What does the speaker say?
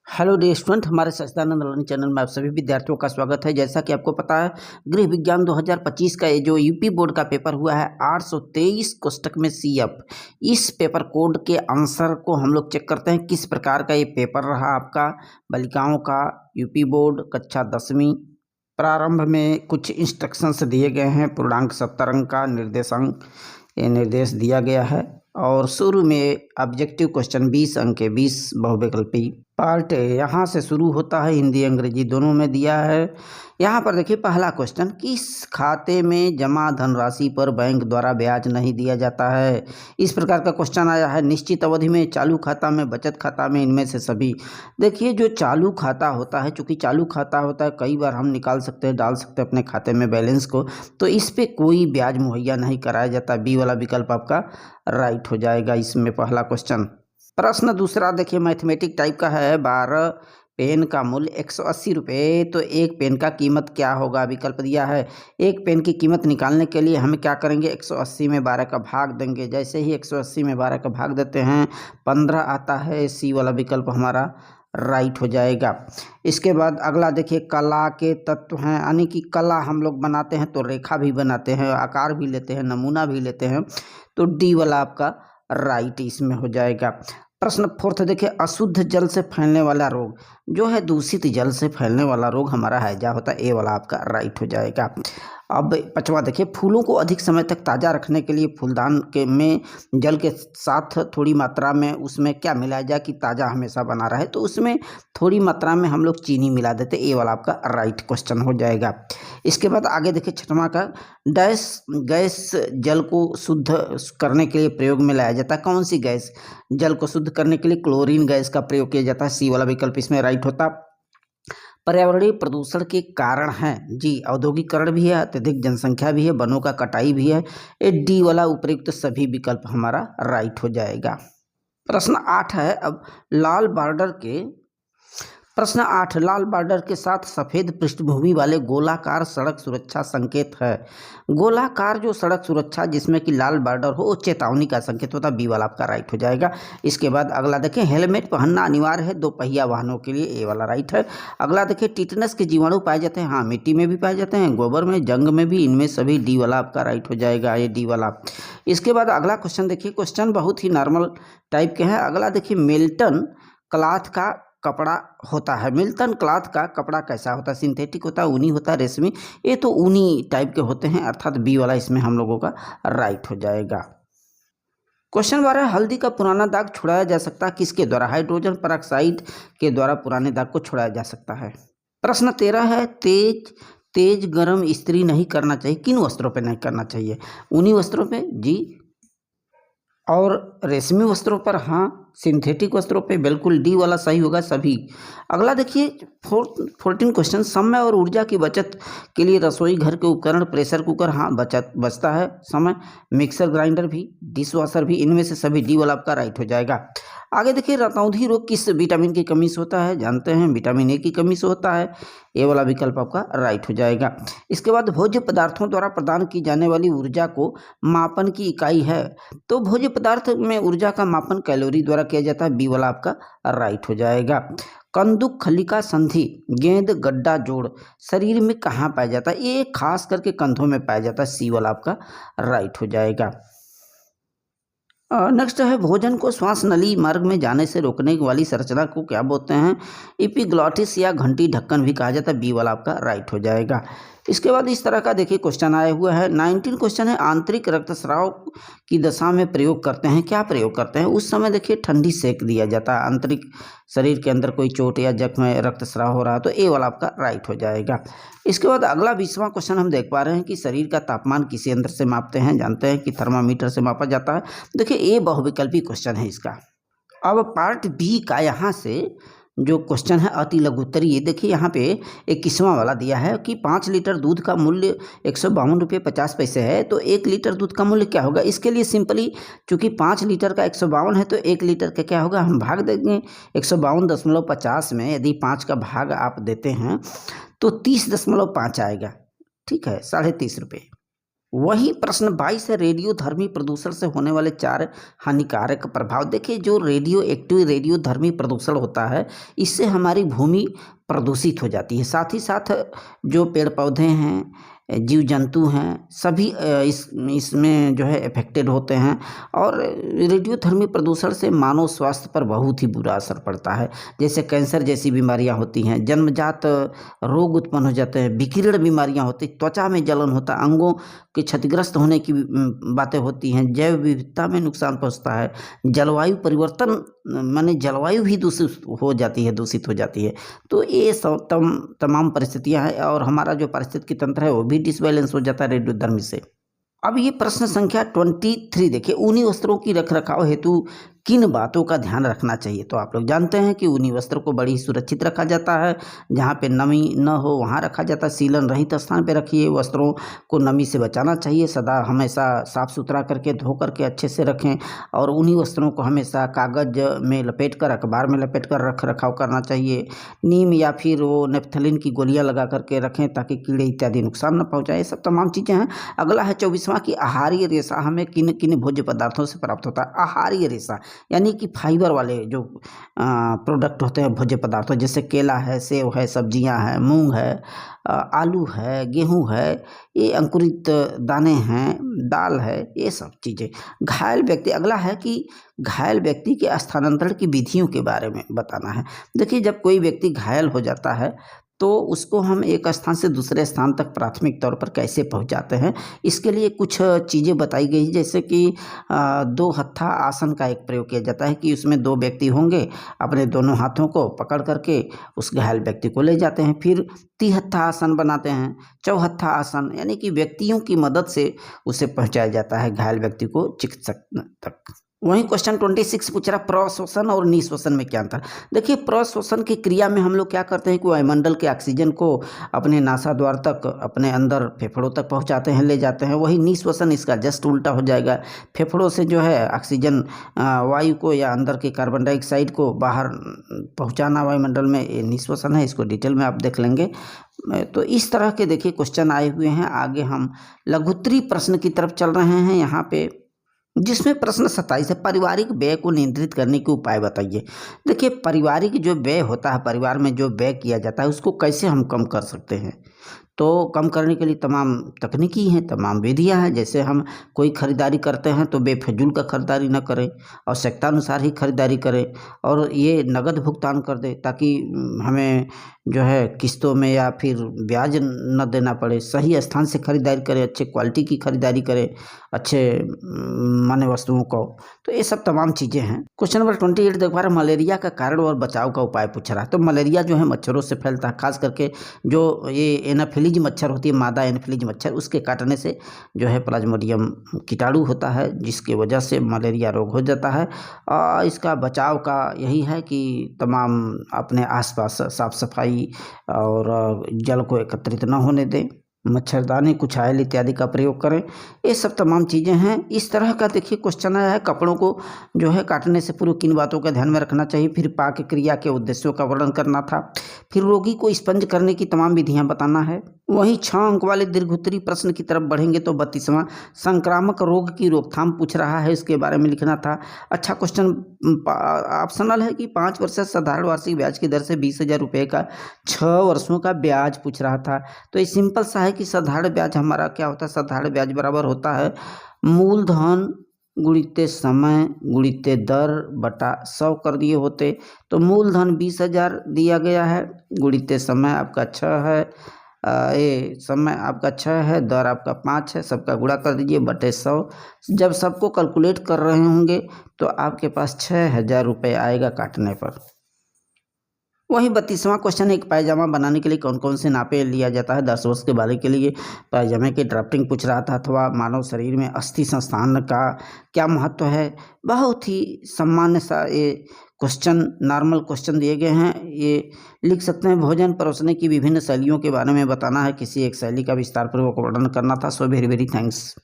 Hello dear student, हमारे सच्चिदानंद learning channel में आप सभी विद्यार्थियों का स्वागत है। जैसा कि आपको पता है, गृह विज्ञान 2025 का ये जो यूपी बोर्ड का पेपर हुआ है 823 कोष्टक में सीएफ, इस पेपर कोड के आंसर को हम लोग चेक करते हैं किस प्रकार का ये पेपर रहा आपका बालिकाओं का यूपी बोर्ड कक्षा 10वीं। प्रारंभ में कुछ इंस्ट्रक्शंस दिए गए हैं, पूर्णांक 70 अंक का निर्देशांक ये निर्देश दिया गया है और शुरू में ऑब्जेक्टिव क्वेश्चन 20 अंक के 20 बहुविकल्पी पार्ट यहाँ से शुरू होता है, हिंदी अंग्रेजी दोनों में दिया है। यहाँ पर देखिए पहला क्वेश्चन, किस खाते में जमा धनराशि पर बैंक द्वारा ब्याज नहीं दिया जाता है। इस प्रकार का क्वेश्चन आया है। निश्चित अवधि में, चालू खाता में, बचत खाता में, इनमें से सभी। देखिए जो चालू खाता होता है, चूँकि चालू खाता होता है कई बार हम निकाल सकते हैं, डाल सकते हैं अपने खाते में बैलेंस को, तो इस पर कोई ब्याज मुहैया नहीं कराया जाता। बी वाला विकल्प आपका राइट हो जाएगा इसमें पहला क्वेश्चन। प्रश्न दूसरा देखिए मैथमेटिक टाइप का है। 12 पेन का मूल्य 180 रुपये, तो एक पेन का कीमत क्या होगा। विकल्प दिया है। एक पेन की कीमत निकालने के लिए हम क्या करेंगे, 180 में 12 का भाग देंगे। जैसे ही 180 में 12 का भाग देते हैं 15 आता है। सी वाला विकल्प हमारा राइट हो जाएगा। इसके बाद अगला देखिए, कला के तत्व हैं, यानी कि कला हम लोग बनाते हैं तो रेखा भी बनाते हैं, आकार भी लेते हैं, नमूना भी लेते हैं, तो डी वाला आपका राइट इसमें हो जाएगा। प्रश्न फोर्थ देखिए, अशुद्ध जल से फैलने वाला रोग जो है, दूषित जल से फैलने वाला रोग हमारा हैजा होता है। ए वाला आपका राइट हो जाएगा। अब पांचवा देखिए, फूलों को अधिक समय तक ताज़ा रखने के लिए फूलदान के में जल के साथ थोड़ी मात्रा में उसमें क्या मिलाया जाए कि ताज़ा हमेशा बना रहे, तो उसमें थोड़ी मात्रा में हम लोग चीनी मिला देते। ए वाला आपका राइट क्वेश्चन हो जाएगा। इसके बाद आगे देखिए छठवां का, डैश गैस जल को शुद्ध करने के लिए प्रयोग में लाया जाता है। कौन सी गैस जल को शुद्ध करने के लिए क्लोरीन गैस का प्रयोग किया जाता है। सी वाला विकल्प इसमें राइट होता। पर्यावरणीय प्रदूषण के कारण हैं जी, औद्योगिकरण भी है, अत्यधिक जनसंख्या भी है, वनों का कटाई भी है। ये डी वाला उपयुक्त सभी विकल्प हमारा राइट हो जाएगा। प्रश्न 8 है अब लाल बॉर्डर के प्रश्न 8, लाल बॉर्डर के साथ सफ़ेद पृष्ठभूमि वाले गोलाकार सड़क सुरक्षा संकेत है। गोलाकार जो सड़क सुरक्षा जिसमें कि लाल बॉर्डर हो, वो चेतावनी का संकेत होता है। बी वाला आपका राइट हो जाएगा। इसके बाद अगला देखें, हेलमेट पहनना अनिवार्य है दो पहिया वाहनों के लिए। ए वाला राइट है। अगला देखिए, टिटनस के जीवाणु पाए जाते हैं। हाँ, मिट्टी में भी पाए जाते हैं, गोबर में, जंग में भी, इनमें सभी। डी वाला आपका राइट हो जाएगा, ये डी वाला। इसके बाद अगला क्वेश्चन देखिए, क्वेश्चन बहुत ही नॉर्मल टाइप के हैं। अगला देखिए, मिल्टन क्लॉथ का कपड़ा होता है। मिल्टन क्लॉथ का कपड़ा कैसा होता है, सिंथेटिक होता है, ऊनी होता है, रेशमी, ये तो ऊनी टाइप के होते हैं, अर्थात बी वाला इसमें हम लोगों का राइट हो जाएगा। क्वेश्चन 12, हल्दी का पुराना दाग छुड़ाया जा सकता है किसके द्वारा। हाइड्रोजन पेरोक्साइड के द्वारा पुराने दाग को छुड़ाया जा सकता है। प्रश्न 13 है, तेज गर्म इस्त्री नहीं करना चाहिए, किन वस्त्रों पे नहीं करना चाहिए। ऊनी वस्त्रों पे जी, और रेशमी वस्त्रों पर हाँ, सिंथेटिक वस्त्रों पे बिल्कुल। डी वाला सही होगा सभी। अगला देखिए 14 क्वेश्चन, समय और ऊर्जा की बचत के लिए रसोई घर के उपकरण, प्रेशर कुकर हाँ बचता है समय, मिक्सर ग्राइंडर भी, डिश वॉशर भी, इनमें से सभी। डी वाला आपका राइट हो जाएगा। आगे देखिए, रतौंधी रोग किस विटामिन की कमी से होता है, जानते हैं विटामिन ए की कमी से होता है। ए वाला विकल्प आपका राइट हो जाएगा। इसके बाद भोज्य पदार्थों द्वारा प्रदान की जाने वाली ऊर्जा को मापन की इकाई है, तो भोज्य पदार्थ में ऊर्जा का मापन कैलोरी द्वारा किया जाता है। बी वाला आपका राइट हो जाएगा। कंदुक खलिका संधि गेंद गड्ढा जोड़ शरीर में कहाँ पाया जाता है, ये खास करके कंधों में पाया जाता है। सी वाला आपका राइट हो जाएगा। नेक्स्ट है, भोजन को श्वास नली मार्ग में जाने से रोकने वाली संरचना को क्या बोलते हैं। एपिग्लॉटिस या घंटी ढक्कन भी कहा जाता है। बी वाला आपका राइट हो जाएगा। इसके बाद इस तरह का देखिए क्वेश्चन आया हुआ है। 19 क्वेश्चन है, आंतरिक रक्तस्राव की दशा में प्रयोग करते हैं, क्या प्रयोग करते हैं। उस समय देखिए ठंडी सेक दिया जाता है, आंतरिक शरीर के अंदर कोई चोट या जख्म में रक्तस्राव हो रहा है, तो ए वाला आपका राइट हो जाएगा। इसके बाद अगला 20वां क्वेश्चन हम देख पा रहे हैं कि शरीर का तापमान किसी यंत्र से मापते हैं, जानते हैं कि थर्मामीटर से मापा जाता है। देखिए ये बहुविकल्पी क्वेश्चन है इसका। अब पार्ट बी का यहाँ से जो क्वेश्चन है अति लघुत्तरी, ये देखिए यहाँ पे 21वां वाला दिया है कि 5 लीटर दूध का मूल्य 152 रुपये 50 पैसे है, तो 1 लीटर दूध का मूल्य क्या होगा। इसके लिए सिंपली चूँकि 5 लीटर का 152 है, तो 1 लीटर का क्या होगा, हम भाग देंगे 152.50 में। यदि 5 का भाग आप देते हैं तो 30.5 आएगा, ठीक है, 30.5 रुपये। वही प्रश्न 22 है, रेडियोधर्मी प्रदूषण से होने वाले 4 हानिकारक प्रभाव। देखिए, जो रेडियो एक्टिव रेडियोधर्मी प्रदूषण होता है, इससे हमारी भूमि प्रदूषित हो जाती है। साथ ही साथ जो पेड़ पौधे हैं, जीव जंतु हैं, सभी इसमें जो है अफेक्टेड होते हैं। और रेडियोधर्मी प्रदूषण से मानव स्वास्थ्य पर बहुत ही बुरा असर पड़ता है। जैसे कैंसर जैसी बीमारियां होती हैं, जन्मजात रोग उत्पन्न हो जाते हैं, विकिरण बीमारियां होती, त्वचा में जलन होता है, अंगों के क्षतिग्रस्त होने की बातें होती हैं, जैव विविधता में नुकसान पहुंचता है, जलवायु परिवर्तन माने जलवायु भी दूषित हो जाती है। तो ये सब तमाम परिस्थितियां हैं और हमारा जो पारिस्थितिकी तंत्र है वो भी डिसबैलेंस हो जाता है रेडियोधर्मी से। अब ये प्रश्न संख्या 23 देखिए, ऊनी वस्त्रों की रख रखाव हेतु किन बातों का ध्यान रखना चाहिए। तो आप लोग जानते हैं कि ऊनी वस्त्र को बड़ी सुरक्षित रखा जाता है, जहाँ पे नमी न हो वहाँ रखा जाता है। सीलन रहित स्थान पे रखिए, वस्त्रों को नमी से बचाना चाहिए, सदा हमेशा साफ सुथरा करके धो करके अच्छे से रखें। और ऊनी वस्त्रों को हमेशा कागज में लपेट कर, अखबार में लपेट कर रख रखाव करना चाहिए। नीम या फिर वो नेफ्थलीन की गोलियाँ लगा करके रखें ताकि कीड़े इत्यादि नुकसान न पहुँचाए। ये सब तमाम चीज़ें हैं। अगला है 24वां की आहारीय रेशा हमें किन किन भोज्य पदार्थों से प्राप्त होता है। आहारीय रेशा यानी कि फाइबर वाले जो प्रोडक्ट होते हैं भोज्य पदार्थों, जैसे केला है, सेब है, सब्जियां हैं, मूंग है, आलू है, गेहूं है, ये अंकुरित दाने हैं, दाल है, ये सब चीज़ें। घायल व्यक्ति, अगला है कि घायल व्यक्ति के स्थानांतरण की विधियों के बारे में बताना है। देखिए, जब कोई व्यक्ति घायल हो जाता है तो उसको हम एक स्थान से दूसरे स्थान तक प्राथमिक तौर पर कैसे पहुंचाते हैं, इसके लिए कुछ चीज़ें बताई गई। जैसे कि 2 हत्था आसन का एक प्रयोग किया जाता है कि उसमें 2 व्यक्ति होंगे, अपने दोनों हाथों को पकड़ करके उस घायल व्यक्ति को ले जाते हैं। फिर 3 हत्था आसन बनाते हैं, चौहत्था आसन, यानी कि व्यक्तियों की मदद से उसे पहुंचाया जाता है घायल व्यक्ति को चिकित्सक तक। वहीं क्वेश्चन 26 पूछ रहा, प्रश्वसन और निश्वसन में क्या अंतर। देखिए, प्रश्वसन की क्रिया में हम लोग क्या करते हैं कि वायुमंडल के ऑक्सीजन को अपने नासाद्वार तक, अपने अंदर फेफड़ों तक पहुंचाते हैं, ले जाते हैं। वही निश्वसन इसका जस्ट उल्टा हो जाएगा। फेफड़ों से जो है ऑक्सीजन वायु को या अंदर के कार्बन डाइऑक्साइड को बाहर पहुँचाना वायुमंडल में, ये निश्वसन है। इसको डिटेल में आप देख लेंगे। तो इस तरह के देखिए क्वेश्चन आए हुए हैं। आगे हम लघुत्तरी प्रश्न की तरफ चल रहे हैं यहाँ पे, जिसमें प्रश्न 27 है, पारिवारिक व्यय को नियंत्रित करने के उपाय बताइए। देखिए, पारिवारिक जो व्यय होता है, परिवार में जो व्यय किया जाता है, उसको कैसे हम कम कर सकते हैं। तो कम करने के लिए तमाम तकनीकी हैं, तमाम विधियां हैं। जैसे हम कोई खरीदारी करते हैं तो बेफजूल का खरीदारी न करें, आवश्यकता अनुसार ही खरीदारी करें और ये नगद भुगतान कर दें ताकि हमें जो है किस्तों में या फिर ब्याज न देना पड़े। सही स्थान से खरीदारी करें, अच्छे क्वालिटी की खरीदारी करें, अच्छे माने वस्तुओं को। तो ये सब तमाम चीज़ें हैं। क्वेश्चन नंबर 28 देख पा रहे, मलेरिया का कारण और बचाव का उपाय पूछ रहा है। तो मलेरिया जो है मच्छरों से फैलता है, खास करके जो ये एनाफिलीज मच्छर होती है, मादा एनाफिलीज मच्छर, उसके काटने से जो है प्लाज्मोडियम कीटाणु होता है, जिसकी वजह से मलेरिया रोग हो जाता है। इसका बचाव का यही है कि तमाम अपने आसपास साफ सफाई और जल को एकत्रित न होने दें, मच्छरदानी, कुछ ऑयल इत्यादि का प्रयोग करें। ये सब तमाम चीज़ें हैं। इस तरह का देखिए क्वेश्चन आया है, कपड़ों को जो है काटने से पूर्व किन बातों का ध्यान में रखना चाहिए। फिर पाक क्रिया के उद्देश्यों का वर्णन करना था। फिर रोगी को स्पंज करने की तमाम विधियां बताना है। वहीं 6 अंक वाले दीर्घोत्तरी प्रश्न की तरफ बढ़ेंगे तो 32वां संक्रामक रोग की रोकथाम पूछ रहा है, इसके बारे में लिखना था। अच्छा क्वेश्चन ऑप्शनल है कि 5 वर्ष साधारण वार्षिक ब्याज की दर से 20,000 रुपये का 6 वर्षों का ब्याज पूछ रहा था। तो ये सिंपल सा है कि साधारण ब्याज हमारा क्या होता है, साधारण ब्याज बराबर होता है मूलधन गुणित समय गुणित दर बटा 100 कर दिए होते। तो मूलधन 20,000 दिया गया है, गुणित समय आपका 6 है, ये समय आपका 6 है, दर आपका 5 है, सबका गुणा कर दीजिए बटे 100। जब सबको कैलकुलेट कर रहे होंगे तो आपके पास 6,000 रुपये आएगा काटने पर। वहीं 32वां क्वेश्चन, एक पायजामा बनाने के लिए कौन कौन से नापे लिया जाता है। 10 वर्ष के बाले के लिए पायजामे की ड्राफ्टिंग पूछ रहा था। अथवा मानव शरीर में अस्थि संस्थान का क्या महत्व है। बहुत ही सामान्य सा ये क्वेश्चन, नॉर्मल क्वेश्चन दिए गए हैं, ये लिख सकते हैं। भोजन परोसने की विभिन्न शैलियों के बारे में बताना है, किसी एक शैली का विस्तार पूर्वक वर्णन करना था। So very very thanks.